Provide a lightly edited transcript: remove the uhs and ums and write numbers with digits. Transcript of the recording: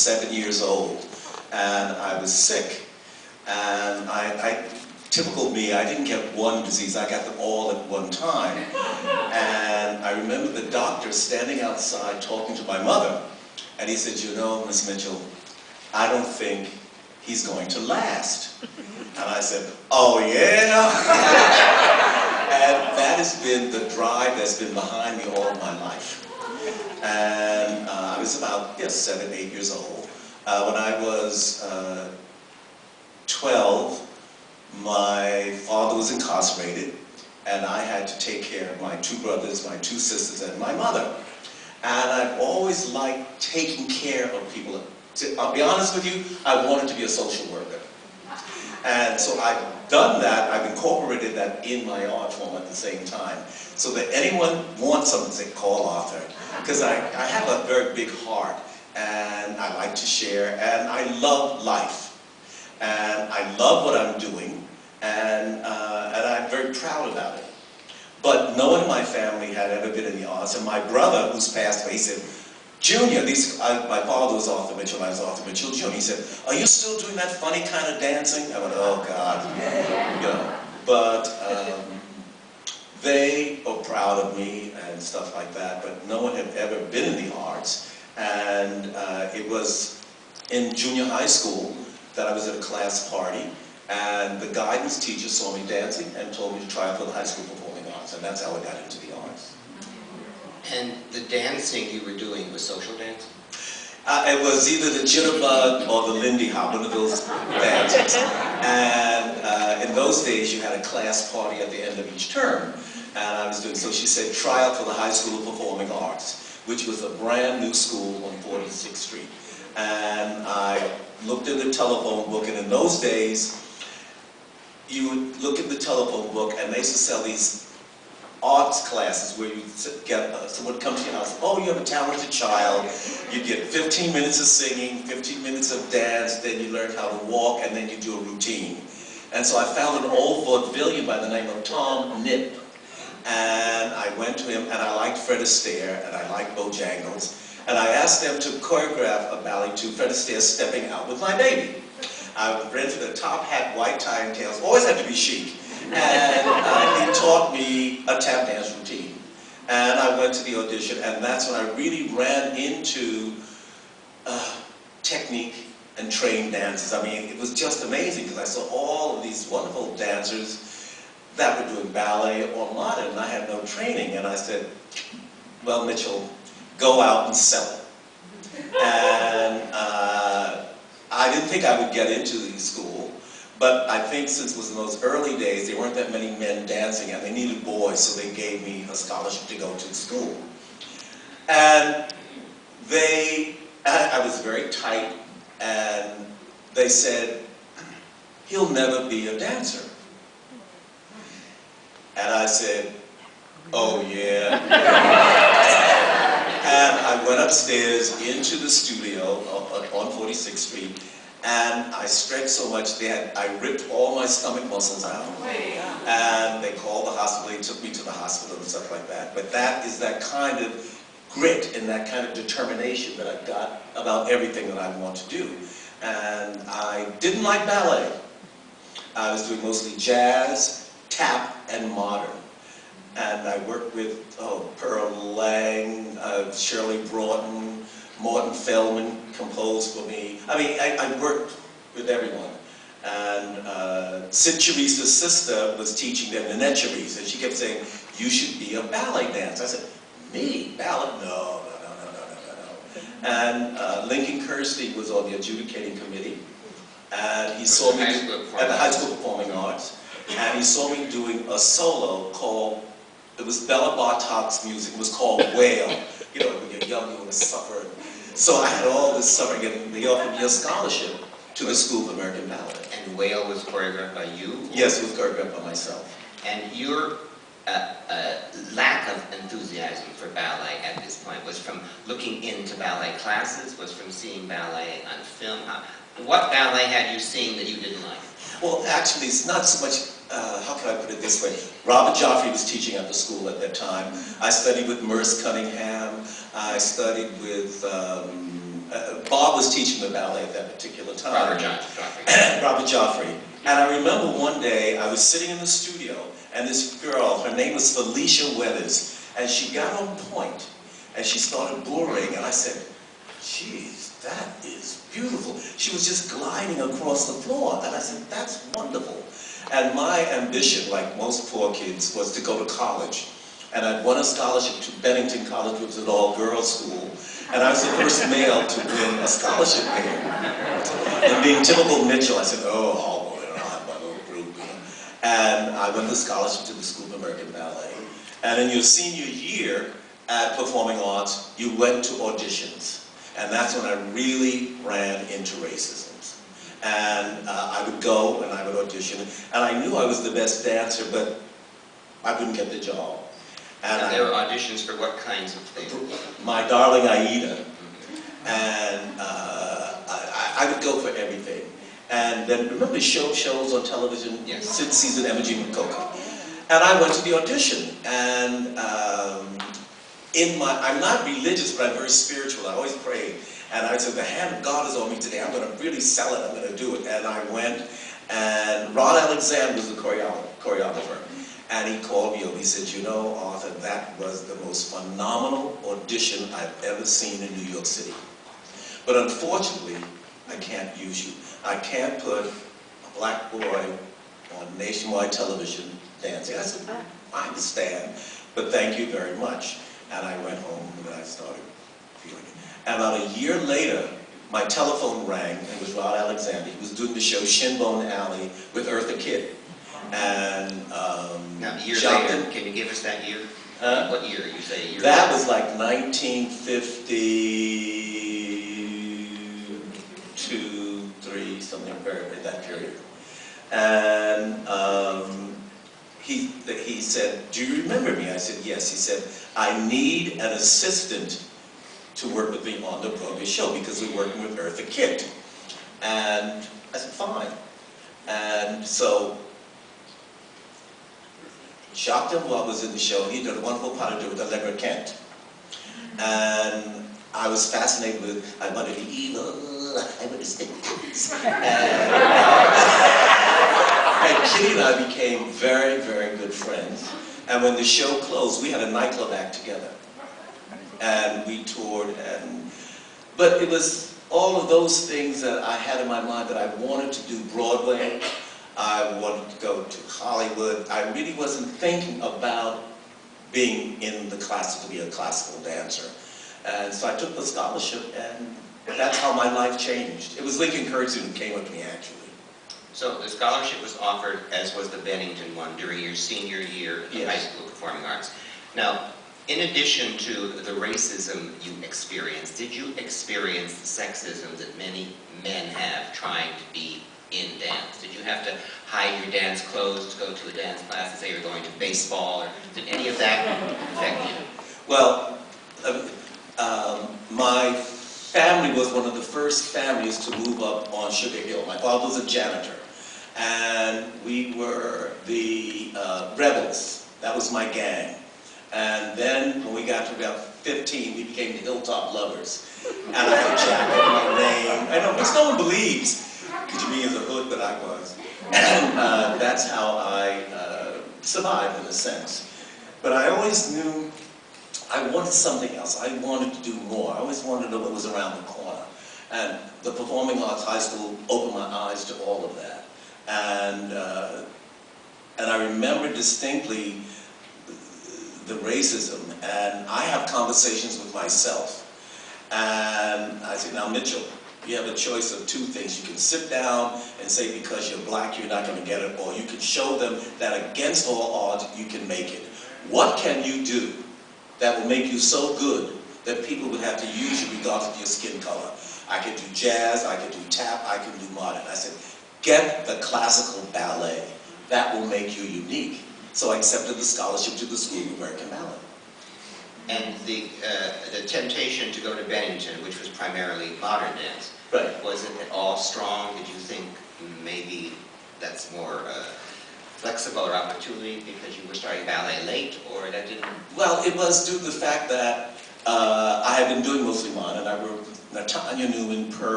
7 years old, and I was sick. And typical me, I didn't get one disease, I got them all at one time. And I remember the doctor standing outside talking to my mother, and he said, you know, Miss Mitchell, I don't think he's going to last. And I said, oh yeah? And that has been the drive that's been behind me all my life. And I was about 7, 8 years old. When I was 12, my father was incarcerated, and I had to take care of my 2 brothers, my 2 sisters, and my mother. And I've always liked taking care of people. I'll be honest with you, I wanted to be a social worker. And so I've done that, I've incorporated that in my art form at the same time. So that anyone wants something, call Arthur. Because I have a very big heart, and I like to share, and I love life. And I love what I'm doing, and I'm very proud about it. But no one in my family had ever been in the arts, and my brother, who's passed away, he said, Junior, my father was Arthur Mitchell, and I was Arthur Mitchell Jr. He said, are you still doing that funny kind of dancing? I went, oh God. You know, but they are proud of me and stuff like that, but no one had ever been in the arts. And it was in junior high school that I was at a class party, and the guidance teacher saw me dancing and told me to try out for the high school performing arts, and that's how I got into the arts. And the dancing you were doing was social dancing? It was either the jitterbug or the Lindy Hop, one of those dances. And in those days, you had a class party at the end of each term. And I was doing, so she said, try out for the High School of Performing Arts, which was a brand new school on 46th Street. And I looked in the telephone book, and in those days, you would look at the telephone book, and they used to sell these arts classes where you get someone would come to your house, oh, you have a talented child, you get 15 minutes of singing, 15 minutes of dance, then you learn how to walk, and then you do a routine. And so I found an old vaudevillian by the name of Tom Nip, and I went to him, and I liked Fred Astaire, and I liked Bojangles, and I asked them to choreograph a ballet to Fred Astaire stepping out with my baby. I rented a top hat, white tie, and tails, always had to be chic. And he taught me a tap dance routine. And I went to the audition, and that's when I really ran into technique and trained dances. I mean, it was just amazing, because I saw all of these wonderful dancers that were doing ballet or modern, and I had no training. And I said, well, Mitchell, go out and sell it. And I didn't think I would get into the school. But I think since it was in those early days, there weren't that many men dancing, and they needed boys, so they gave me a scholarship to go to school. And I was very tight, and they said, he'll never be a dancer. And I said, oh yeah. And I went upstairs into the studio on 46th Street, and I stretched so much that I ripped all my stomach muscles out. And they called the hospital, they took me to the hospital and stuff like that. But that is that kind of grit and that kind of determination that I've got about everything that I want to do. And I didn't like ballet. I was doing mostly jazz, tap, and modern. And I worked with Pearl Lang, Shirley Broughton, Morton Feldman composed for me. I mean, I worked with everyone. And Sid Cherise's sister was teaching them, Nanette Cherise, and she kept saying, you should be a ballet dancer. I said, me? Ballet? No. And Lincoln Kirsty was on the adjudicating committee. And he saw me at the High School Performing Arts. And he saw me doing a solo called, it was Bella Bartok's music, it was called Whale. You know, when you're young, you want to suffer. So I had all this suffering, and they offered me a scholarship to the School of American Ballet. And Whale was choreographed by you? Yes, it was choreographed by myself. And your lack of enthusiasm for ballet at this point was from looking into ballet classes, was from seeing ballet on film? What ballet had you seen that you didn't like? Well, actually, it's not so much, how can I put it this way? Robert Joffrey was teaching at the school at that time. I studied with Merce Cunningham. I studied with Bob was teaching the ballet at that particular time. Robert Joffrey. Robert Joffrey. And I remember one day I was sitting in the studio, and this girl, her name was Felicia Weathers, and she got on point, and she started blurring, and I said, geez, that is beautiful. She was just gliding across the floor, and I said, that's wonderful. And my ambition, like most poor kids, was to go to college. And I'd won a scholarship to Bennington College, which was an all-girls school, and I was the first male to win a scholarship there. And being typical Mitchell, I said, oh, I'll have my little group. And I won the scholarship to the School of American Ballet. And in your senior year at Performing Arts, you went to auditions. And that's when I really ran into racism. And I would go and I would audition. And I knew I was the best dancer, but I couldn't get the job. And there were auditions for what kinds of things? My Darling Aida. And I would go for everything. And then, remember shows on television? Yes. Sid Caesar and Imogene Coca. And I went to the audition. And I'm not religious, but I'm very spiritual. I always pray. And I said, the hand of God is on me today. I'm going to really sell it. I'm going to do it. And I went. And Ron Alexander was the choreographer. And he called me over. He said, you know, Arthur, that was the most phenomenal audition I've ever seen in New York City. But unfortunately, I can't use you. I can't put a black boy on nationwide television dancing. I said, I understand, but thank you very much. And I went home and I started feeling it. And about a year later, my telephone rang, and it was Rod Alexander. He was doing the show Shinbone Alley with Eartha Kitt. And now, years later, can you give us that year? What year you say? Year that later? was like 1952, 3, something very in that period. And he said, do you remember me? I said, yes. He said, I need an assistant to work with me on the Broadway show because we're working with Eartha Kitt. And I said, fine. And so Jacques Demois was in the show. He did a wonderful part with Allegra Kent. And I was fascinated with, I wanted to be evil, I wanted to stick with this. And Kitty and I became very, very good friends. And when the show closed, we had a nightclub act together. And we toured, but it was all of those things that I had in my mind that I wanted to do Broadway. I wanted to go to Hollywood. I really wasn't thinking about being in the classical, to be a classical dancer. And so I took the scholarship, and that's how my life changed. It was Lincoln Kurtz who came up to me, actually. So the scholarship was offered, as was the Bennington one, during your senior year of high school performing arts. Now, in addition to the racism you experienced, did you experience the sexism that many men have trying to be in dance? Did you have to hide your dance clothes to go to a dance class and say you're going to baseball? Or did any of that affect you? Well, my family was one of the first families to move up on Sugar Hill. My father was a janitor. And we were the rebels. That was my gang. And then when we got to about 15, we became the Hilltop Lovers. And I had a jacket, my name. I know, which no one believes. Could you be in the hood, but I was. And that's how I survived, in a sense. But I always knew I wanted something else. I wanted to do more. I always wanted to know what was around the corner. And the Performing Arts High School opened my eyes to all of that. And I remember distinctly the racism, and I have conversations with myself. And I said, now Mitchell, you have a choice of two things. You can sit down and say because you're black you're not going to get it, or you can show them that against all odds you can make it. What can you do that will make you so good that people would have to use you regardless of your skin color? I could do jazz, I could do tap, I could do modern. I said, get the classical ballet. That will make you unique. So I accepted the scholarship to the School of American Ballet. And the temptation to go to Bennington, which was primarily modern dance, right. Was it at all strong? Did you think maybe that's more flexible or opportunity because you were starting ballet late, or that didn't? Well, it was due to the fact that I had been doing mostly modern. I worked with Natanya Newman, Pearl.